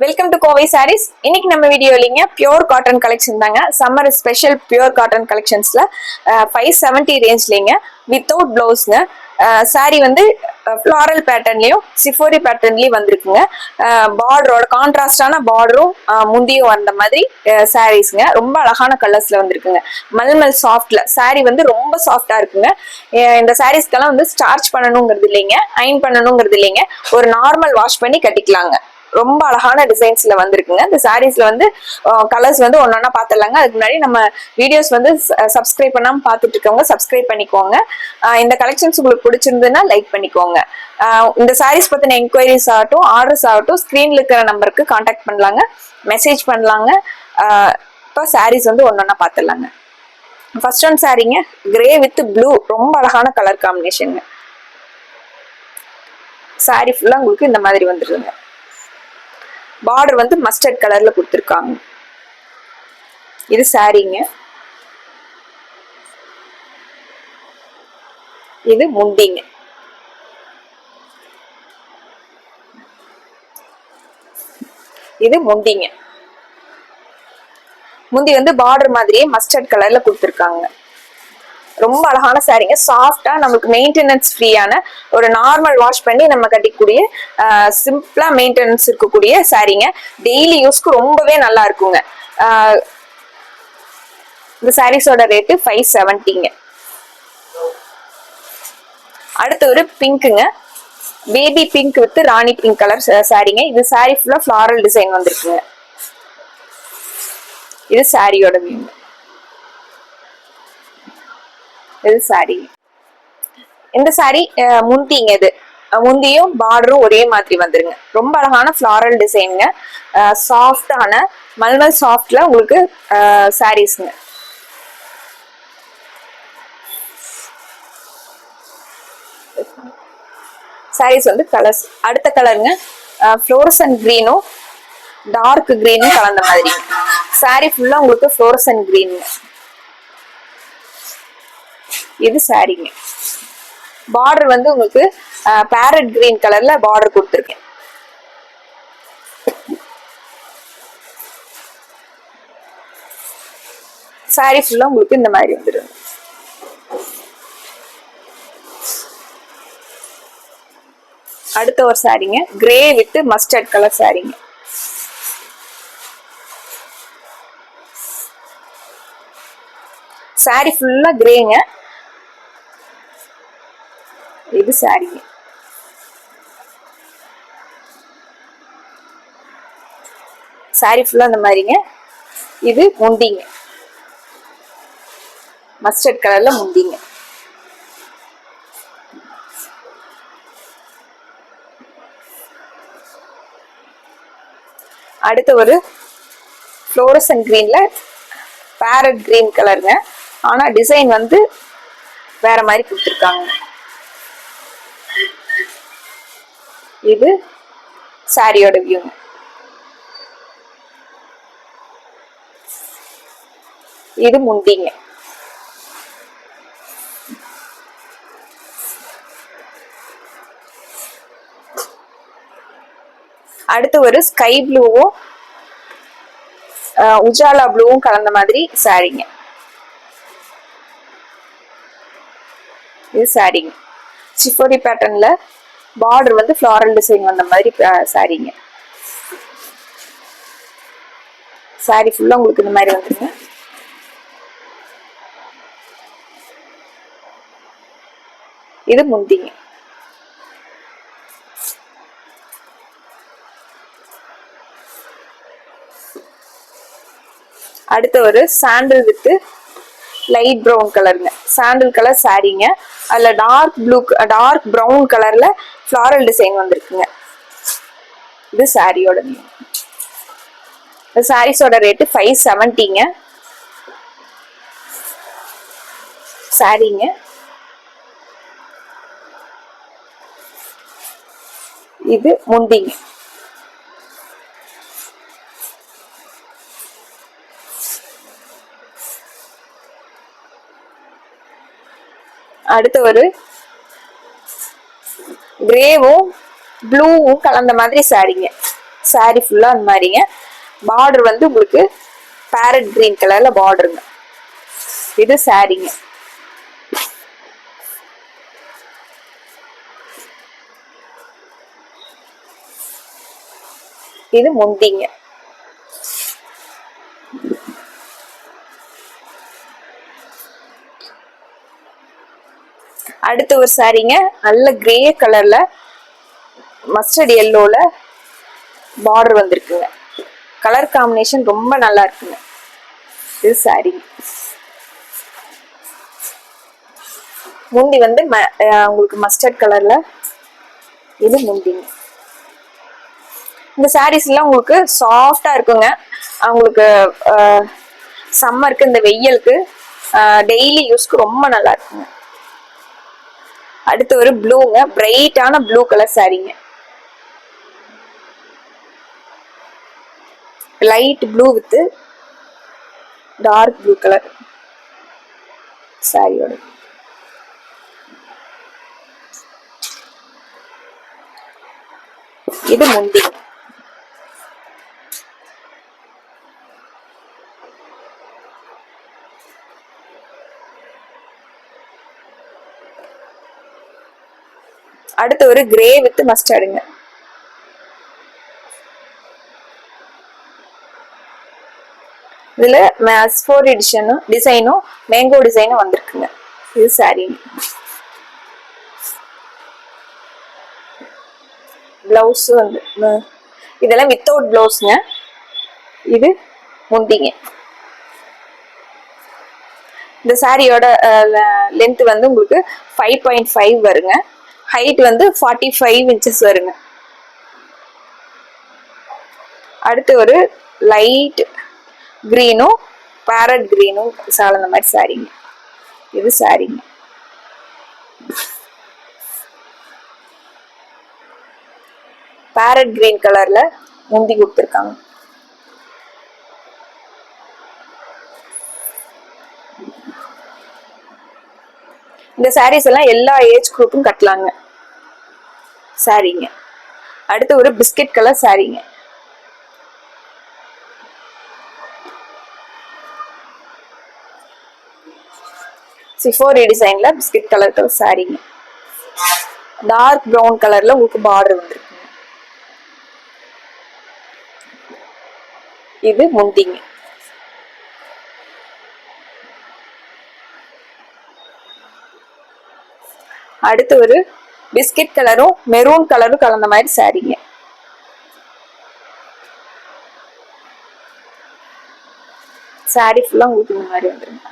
Welcome to Kovai saris. இன்னைக்கு நம்ம video இல்லைங்க பியூர் காட்டன் கலெக்ஷன் தாங்க. சம்மர் ஸ்பெஷல் பியூர் காட்டன் கலெக்ஷன்ஸ்ல 570 ரேஞ்ச்லங்க வித்தவுட் பிளவுஸ்ங்க. சாரி வந்து ஃப்ளாரல் பேட்டர்ன்லயும் சிஃபோரி பேட்டர்ன்லயும் வந்திருக்குங்க. பார்டரோட கான்ட்ராஸ்டான பார்டரும் முந்தியும் வந்த மாதிரி சாரீஸ்ங்க. ரொம்ப அழகான கலர்ஸ்ல வந்திருக்குங்க. மல்மல் சாஃப்ட்ல சாரி வந்து ரொம்ப சாஃப்டா இருக்குங்க. இந்த சாரீஸ்க்கெல்லாம் வந்து ஸ்டார்ச் பண்ணணுங்கிறது இல்லைங்க, அயன் பண்ணணுங்கிறது இல்லைங்க. ஒரு நார்மல் வாஷ் பண்ணி கட்டிக்கலாங்க. ரொம்ப அழகான டிசைன்ஸ்ல வந்திருக்குங்க. இந்த சாரீஸ்ல வந்து கலர்ஸ் வந்து ஒன்னொன்னா பாத்துடலாங்க. அதுக்கு முன்னாடி நம்ம வீடியோஸ் வந்து சப்ஸ்கிரைப் பண்ணாம பாத்துட்டு இருக்கவங்க சப்ஸ்கிரைப் பண்ணிக்கோங்க. இந்த கலெக்ஷன்ஸ் உங்களுக்கு பிடிச்சிருந்ததுன்னா லைக் பண்ணிக்கோங்க. இந்த சாரீஸ் பத்தின என்கொயரிஸ் ஆகட்டும், ஆர்டர்ஸ் ஆகட்டும், ஸ்கிரீன்ல இருக்கிற நம்பருக்கு கான்டாக்ட் பண்ணலாங்க, மெசேஜ் பண்ணலாங்க. இப்போ சாரீஸ் வந்து ஒன்னொன்னா பாத்துடலாங்க. ஃபர்ஸ்ட் ஒன் சாரீங்க கிரே வித் ப்ளூ, ரொம்ப அழகான கலர் காம்பினேஷன். சாரி ஃபுல்லா உங்களுக்கு இந்த மாதிரி வந்துருங்க. பார்டர் வந்து மஸ்டர்ட் கலர்ல கொடுத்துருக்காங்க. இது சாரீங்க. இது முந்திங்க. இது முந்திங்க. முந்தி வந்து பார்டர் மாதிரியே மஸ்டர்ட் கலர்ல கொடுத்துருக்காங்க. ரொம்ப அழகான சாரீங்க. சாஃப்டா நமக்கு மெயின்டெனன்ஸ் ஃப்ரீயான ஒரு நார்மல் வாஷ் பண்ணி நம்ம கட்டிக்கூடிய சிம்பிளா மெயின்டெனன்ஸ் இருக்கக்கூடிய சாரீங்க. டெய்லி யூஸ்க்கு ரொம்பவே நல்லா இருக்குங்க. இந்த சாரீஸோட ரேட்டு 570ங்க. அடுத்து ஒரு பிங்க்குங்க, பேபி பிங்க் வித் ராணி பிங்க் கலர் சாரீங்க. இது சாரீ ஃபுல்லா ஃபிளாரல் டிசைன் வந்திருக்குங்க. இது சாரியோட வியூ. இது சாரி. இந்த சாரி முந்திங்க. இது முந்தியும் பார்டரும் ஒரே மாதிரி வந்துருங்க. ரொம்ப அழகான ஃபிளாரல் டிசைனுங்க. சாஃப்டான மல்மல் சாஃப்ட்ல உங்களுக்கு சாரீஸ்ங்க. சாரீஸ் வந்து கலர்ஸ். அடுத்த கலருங்க ஃப்ளோரசன் கிரீனும் டார்க் கிரீனும் கலந்த மாதிரி. சாரி ஃபுல்லா உங்களுக்கு ஃப்ளோரசன் கிரீன். இது சாரீங்க. பார்டர் வந்து உங்களுக்கு பேரட் கிரீன் கலர்ல பார்டர் கொடுத்துருக்கேன். சாரி ஃபுல்லா உங்களுக்கு இந்த மாதிரி வந்துடும். அடுத்த ஒரு சாரீங்க கிரே வித் மஸ்டர்ட் கலர் சாரீங்க. சாரி ஃபுல்லா கிரேங்க. இது சாரீங்க. சாரி ஃபுல்லா அந்த மாதிரிங்க. இது முந்திங்க, மஸ்டர்ட் கலர்ல முந்திங்க. அடுத்த ஒரு ஃப்ளோரசன் கிரீன்ல பேரட் கிரீன் கலருங்க. ஆனா டிசைன் வந்து வேற மாதிரி கொடுத்துருக்காங்க. இது சாரியோட வியூங்க. இது முந்திங்க. அடுத்து ஒரு ஸ்கை ப்ளூவும் உஜாலா ப்ளூவும் கலந்த மாதிரி சாரீங்க. இது சாரீங்க. சிஃபோரி பேட்டர்ன்ல பார்டர் வந்து ஃபிளாரல் டிசைன் வந்த மாதிரி சாரீங்க. சாரி ஃபுல்லா உங்களுக்கு இந்த மாதிரி வந்துருங்க. இது முந்திங்க. அடுத்த ஒரு சாண்டில் வித் லைட் ப்ரௌன் கலருங்க. சாண்டில் கலர் சாரீங்க. அதுல டார்க் ப்ளூ டார்க் ப்ரௌன் கலர்ல ஃபிளாரல் டிசைன் வந்திருக்குங்க. இது சாரியோட நேம். இந்த சாரீஸோட ரேட்டு 570ங்க. சாரீங்க. இது முந்திங்க. அடுத்த ஒரு கிரேவும் ப்ளூவும் கலந்த மாதிரி சாரீங்க. சாரி ஃபுல்லா அந்த மாதிரிங்க. பார்டர் வந்து உங்களுக்கு பேரட் கிரீன் கலர்ல பார்டருங்க. இது சாரிங்க. இது முந்திங்க. அடுத்து ஒரு சாரிங்க, நல்ல கிரே கலர்ல மஸ்டர்ட் எல்லோல பார்டர் வந்திருக்குங்க. கலர் காம்பினேஷன் ரொம்ப நல்லா இருக்குங்க. இது சாரி. முந்தி வந்து உங்களுக்கு மஸ்டர்ட் கலர்ல இது முந்திங்க. இந்த சாரீஸ் எல்லாம் உங்களுக்கு சாஃப்டா இருக்குங்க. உங்களுக்கு சம்மருக்கு இந்த வெயிலுக்கு டெய்லி யூஸ்க்கு ரொம்ப நல்லா இருக்குங்க. அடுத்து ஒரு ப்ளூங்க, பிரைட்டான ப்ளூ கலர் சாரீங்க. Light blue with dark blue colour சாரியோட. இது முந்தி. அடுத்து ஒரு கிரே வித் மஸ்டர்டுங்க. இதுல S4 எடிஷனும் டிசைனும் மேங்கோ டிசைனும் வந்திருக்குங்க. இது சாரி. பிளவுஸ் வந்து இதெல்லாம் வித்தவுட் பிளவுஸ்ங்க. இது முந்திங்க. இந்த சாரியோட லென்த் வந்து உங்களுக்கு 5.5 வருங்க. ஹைட் வந்து 45 இன்ச்சஸ் வருங்க. அடுத்து ஒரு லைட் கிரீனும் பேரட் கிரீனும் சாலந்த மாதிரி சாரிங்க. இது சாரிங்க. பேரட் கிரீன் கலர்ல முந்தி கொடுத்துருக்காங்க. இந்த சாரீஸ் எல்லாம் எல்லா ஏஜ் குரூப்பும் கட்டலாங்க. சாரிங்க. அடுத்து ஒரு பிஸ்கட் கலர் சாரிங்க. சிஃபோரி டிசைன்ல பிஸ்கட் கலர் சாரிங்க. டார்க் ப்ரௌன் கலர்ல உங்களுக்கு பார்டர் வந்துருக்குங்க. இது முந்திங்க. அடுத்து ஒரு பிஸ்கட் கலரும் மெரூன் கலரும் கலந்த மாதிரி சாரிங்க. சாரி ஃபுல்லா உங்களுக்கு இந்த மாதிரி வந்துருங்க.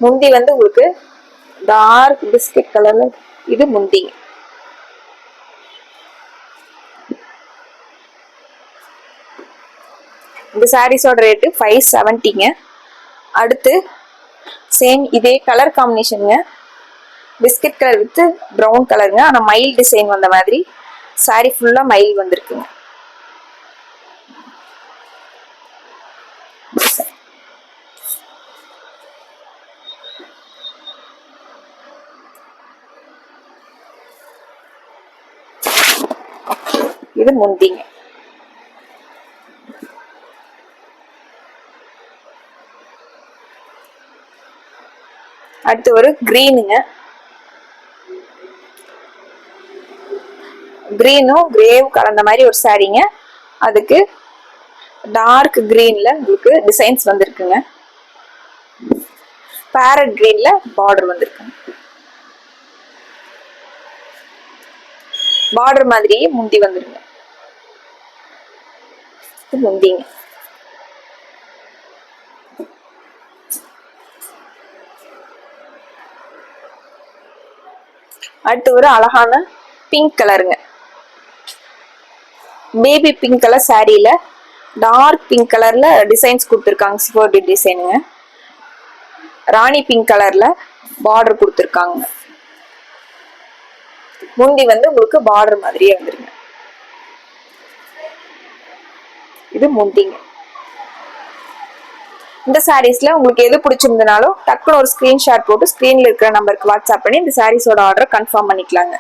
முந்தி வந்து உங்களுக்கு டார்க் பிஸ்கட் கலர்ல இது முந்திங்க. இந்த சாரீஸோட ரேட்டு 570ங்க. அடுத்து சேம் இதே கலர் காம்பினேஷனுங்க. பிஸ்கட் கலர் வித் ப்ரௌன் கலருங்க. ஆனா மயில் டிசைன் வந்த மாதிரி சாரி ஃபுல்லா மயில் வந்திருக்குங்க. இது முந்திங்க. அடுத்து ஒரு கிரீனுங்க. கிரீனும் கிரேவும் கலந்த மாதிரி ஒரு சாரிங்க. அதுக்கு டார்க் கிரீன்ல உங்களுக்கு டிசைன்ஸ் வந்திருக்குங்க. பேரட் கிரீன்ல பார்டர் வந்திருக்குங்க. பார்டர் மாதிரியே முந்தி வந்துருங்க. முந்திங்க. அடுத்து ஒரு அழகான பிங்க் கலருங்க. பேபி பிங்க் கலர் சாரியில டார்க் பிங்க் கலர்ல டிசைன்ஸ் கொடுத்துருக்காங்க. சிஃபோரி டிசைனுங்க. ராணி பிங்க் கலர்ல பார்டர் கொடுத்துருக்காங்க. முந்தி வந்து உங்களுக்கு பார்டர் மாதிரியே வந்துருங்க. இது முந்திங்க. இந்த சாரீஸ்ல உங்களுக்கு எது பிடிச்சிருந்தனாலும் டக்குனு ஒரு ஸ்கிரீன்ஷாட் போட்டு ஸ்கிரீன்ல இருக்கிற நம்பருக்கு வாட்ஸ்அப் பண்ணி இந்த சாரீஸோட ஆர்டர் கன்ஃபார்ம் பண்ணிக்கலாங்க.